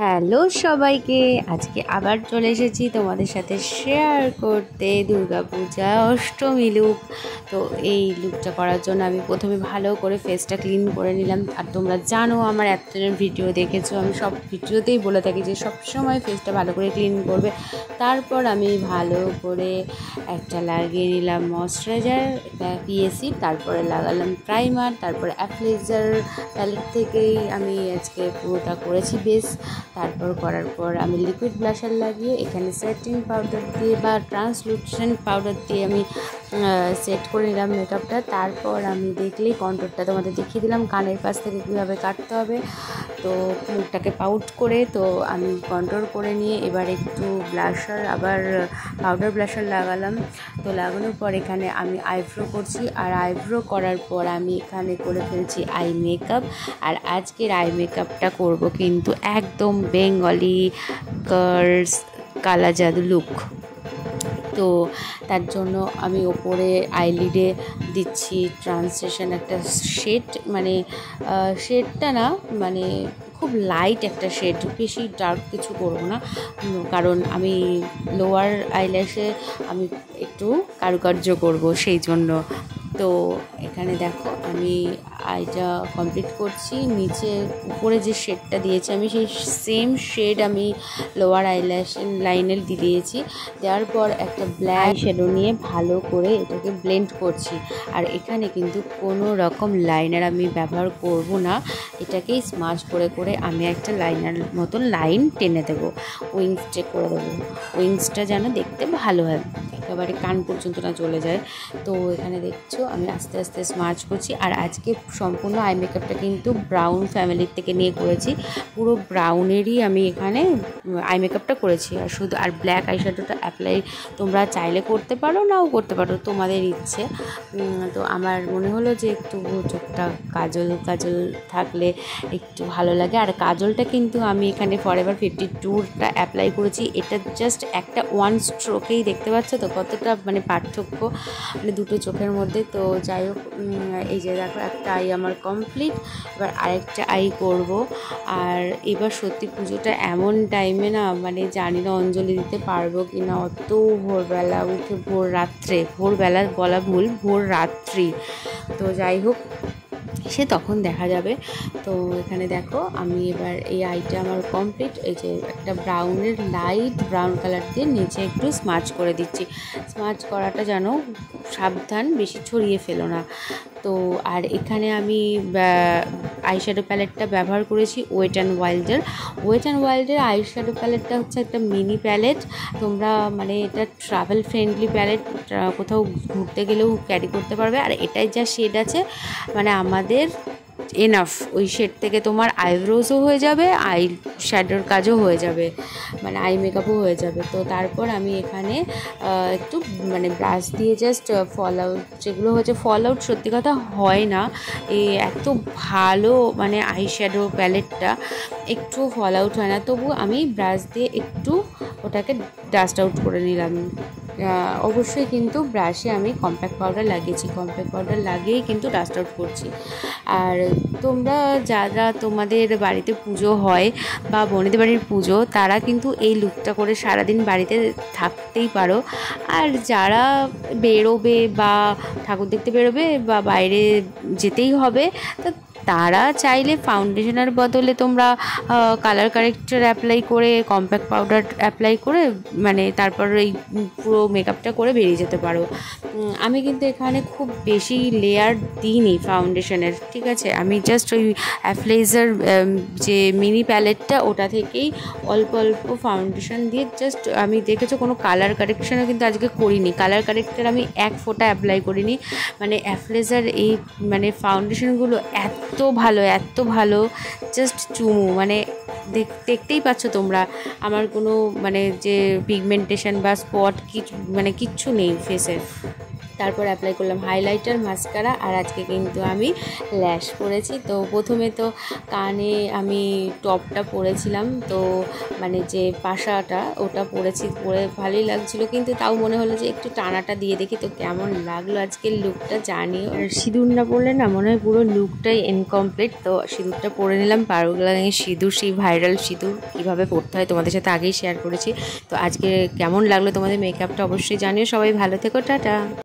Hello সবাইকে, আজকে আবার চলে এসেছি তোমাদের সাথে শেয়ার করতে দুর্গাপূজা অষ্টমী লুক। তো এই লুকটা করার জন্য আমি প্রথমে ভালো করে ফেসটা ক্লিন করে নিলাম। আর তোমরা জানো, আমার এতদিনের ভিডিও দেখেছো, আমি সব ভিডিওতেই বলে থাকি যে সবসময় ফেসটা ভালো করে ক্লিন করবে। তারপর আমি ভালো করে একটা লাগিয়ে নিলাম ময়শ্চারাইজার পিএসি, তারপরে লাগালাম প্রাইমার, তারপরে অ্যাপ্লেজার প্যালেট থেকেই আমি আজকে পুরোটা করেছি বেস। তারপর করার পর আমি লিকুইড ব্লাশার লাগিয়ে এখানে সেটিং পাউডার দিয়ে বা ট্রান্সলুসেন্ট পাউডার দিয়ে আমি সেট করে নিলাম মেকআপটা। তারপর আমি দেখলেই কন্ট্রোরটা তোমাদের দেখিয়ে দিলাম কানের পাশ থেকে কীভাবে কাটতে হবে। তো মুখটাকে পাউট করে তো আমি কন্ট্রোল করে নিয়ে এবার একটু ব্লাশার, আবার পাউডার ব্লাশার লাগালাম। তো লাগানোর পর এখানে আমি আইব্রো করছি, আর আইব্রো করার পর আমি এখানে করে ফেলছি আই মেকআপ। আর আজকের আই মেকআপটা করব কিন্তু একদম বেঙ্গলি গার্লস কালা জাদু লুক। তো তার জন্য আমি ওপরে আইলিডে দিচ্ছি ট্রান্সলেশন একটা শেড, মানে শেডটা না, মানে খুব লাইট একটা শেড, বেশি ডার্ক কিছু করবো না, কারণ আমি লোয়ার আইল্যাশে আমি একটু কারুকার্য করব সেই জন্য। তো এখানে দেখো আমি আইটা কমপ্লিট করছি, নিচে উপরে যে শেডটা দিয়েছি আমি সেই সেম শেড আমি লোয়ার আইল্যাশ লাইনে দিয়েছি। দেওয়ার পর একটা ব্ল্যাক শ্যাডো নিয়ে ভালো করে এটাকে ব্লেন্ড করছি। আর এখানে কিন্তু কোনো রকম লাইনার আমি ব্যবহার করব না, এটাকেই স্মাচ করে করে আমি একটা লাইনার মতন লাইন টেনে দেবো, উইংসটা করে দেবো, উইংসটা যেন দেখতে ভালো হয়, একেবারে কান পর্যন্ত না চলে যায়। তো এখানে দেখছো আমি আস্তে আস্তে স্মাচ করছি। আর আজকে সম্পূর্ণ আই মেকআপটা কিন্তু ব্রাউন ফ্যামিলির থেকে নিয়ে করেছি, পুরো ব্রাউনেরই আমি এখানে আই মেকআপটা করেছি। আর শুধু আর ব্ল্যাক আই শ্যাডোটা অ্যাপ্লাই তোমরা চাইলে করতে পারো, নাও করতে পারো, তোমাদের ইচ্ছে। তো আমার মনে হলো যে একটু চোখটা কাজল কাজল থাকলে একটু ভালো লাগে। আর কাজলটা কিন্তু আমি এখানে ফরএভার 52টা অ্যাপ্লাই করেছি, এটা জাস্ট একটা ওয়ান স্ট্রোকেই, দেখতে পাচ্ছ তো কতটা মানে পার্থক্য মানে দুটো চোখের মধ্যে। তো যাই হোক, এই যে দেখো একটা আই আমার কমপ্লিট, এবার আরেকটা আই করব। আর এবার সত্যি পুজোটা এমন টাইমে না, মানে জানি না অঞ্জলি দিতে পারবো কি না, অত ভোরবেলা উঠে, ভোরবেলা বলা ভুল, ভোর রাত্রি। তো যাই হোক, সে তখন দেখা যাবে। তো এখানে দেখো আমি এবার এই আইটা আমার কমপ্লিট, এই যে একটা ব্রাউনের লাইট ব্রাউন কালার দিয়ে নিচে একটু স্মাচ করে দিচ্ছি। স্মাচ করাটা যেন সাবধান, বেশি ছড়িয়ে ফেলো না। তো আর এখানে আমি আইশ্যাডো প্যালেটটা ব্যবহার করেছি ওয়েট অ্যান্ড ওয়াইল্ডের আইশ্যাডো প্যালেটটা হচ্ছে একটা মিনি প্যালেট। তোমরা মানে এটা ট্রাভেল ফ্রেন্ডলি প্যালেট, কোথাও ঘুরতে গেলেও ক্যারি করতে পারবে। আর এটাই যা শেড আছে, মানে আমাদের এনাফ, ওই শেড থেকে তোমার আইব্রোজও হয়ে যাবে, আই শ্যাডোর কাজও হয়ে যাবে, মানে আই মেকআপও হয়ে যাবে। তো তারপর আমি এখানে একটু মানে ব্রাশ দিয়ে জাস্ট ফল আউট, যেগুলো হচ্ছে ফল আউট সত্যি কথা হয় না, এই এত ভালো মানে আই শ্যাডো প্যালেটটা একটু ফল আউট হয় না, তবু আমি ব্রাশ দিয়ে একটু ওটাকে ডাস্ট আউট করে নিলাম। অবশ্যই কিন্তু ব্রাশে আমি কম্প্যাক্ট পাউডার লাগিয়েছি, কম্প্যাক্ট পাউডার লাগিয়েই কিন্তু ডাস্ট আউট করছি। আর তোমরা যারা তোমাদের বাড়িতে পুজো হয় বা বোনেদের বাড়ির পুজো, তারা কিন্তু এই লুকটা করে সারাদিন বাড়িতে থাকতেই পারো। আর যারা বেরোবে বা ঠাকুর দেখতে বেরোবে বা বাইরে যেতেই হবে, তো তারা চাইলে ফাউন্ডেশনের বদলে তোমরা কালার কারেক্টর অ্যাপ্লাই করে, কম্প্যাক্ট পাউডার অ্যাপ্লাই করে, মানে তারপর এই পুরো মেকআপটা করে বেরিয়ে যেতে পারো। আমি কিন্তু এখানে খুব বেশি লেয়ার দিইনি ফাউন্ডেশনের, ঠিক আছে, আমি জাস্ট ওই অ্যাপ্লেজার যে মিনি প্যালেটটা ওটা থেকেই অল্প অল্প ফাউন্ডেশন দিয়ে জাস্ট, আমি দেখেছো কোনো কালার কারেকশানও কিন্তু আজকে করিনি, কালার কারেক্টর আমি এক ফোঁটা অ্যাপ্লাই করিনি। মানে অ্যাপ্লেজার এই মানে ফাউন্ডেশনগুলো এত ভালো, জাস্ট চুমু, মানে দেখতেই পাচ্ছ তোমরা আমার কোনো মানে যে পিগমেন্টেশন বা স্পট কিছু মানে কিচ্ছু নেই ফেসে। তারপর অ্যাপ্লাই করলাম হাইলাইটার, মাস্কারা, আর আজকে কিন্তু আমি ল্যাশ পরেছি। তো প্রথমে তো কানে আমি টপটা পরেছিলাম, তো মানে যে পাশাটা ওটা পরে ভালোই লাগছিলো, কিন্তু তাও মনে হলো যে একটু টানাটা দিয়ে দেখি তো কেমন লাগলো আজকের লুকটা জানিও। আর সিঁদুর না পরলে না মনে হয় পুরো লুকটাই ইনকমপ্লিট। তো সিঁদুরটা পরে নিলাম, পারুলাঙের সিঁদুর, সেই ভাইরাল সিঁদুর কীভাবে পরতে হয় তোমাদের সাথে আগেই শেয়ার করেছি। তো আজকে কেমন লাগলো তোমাদের মেকআপটা অবশ্যই জানিও। সবাই ভালো থেকো, টাটা।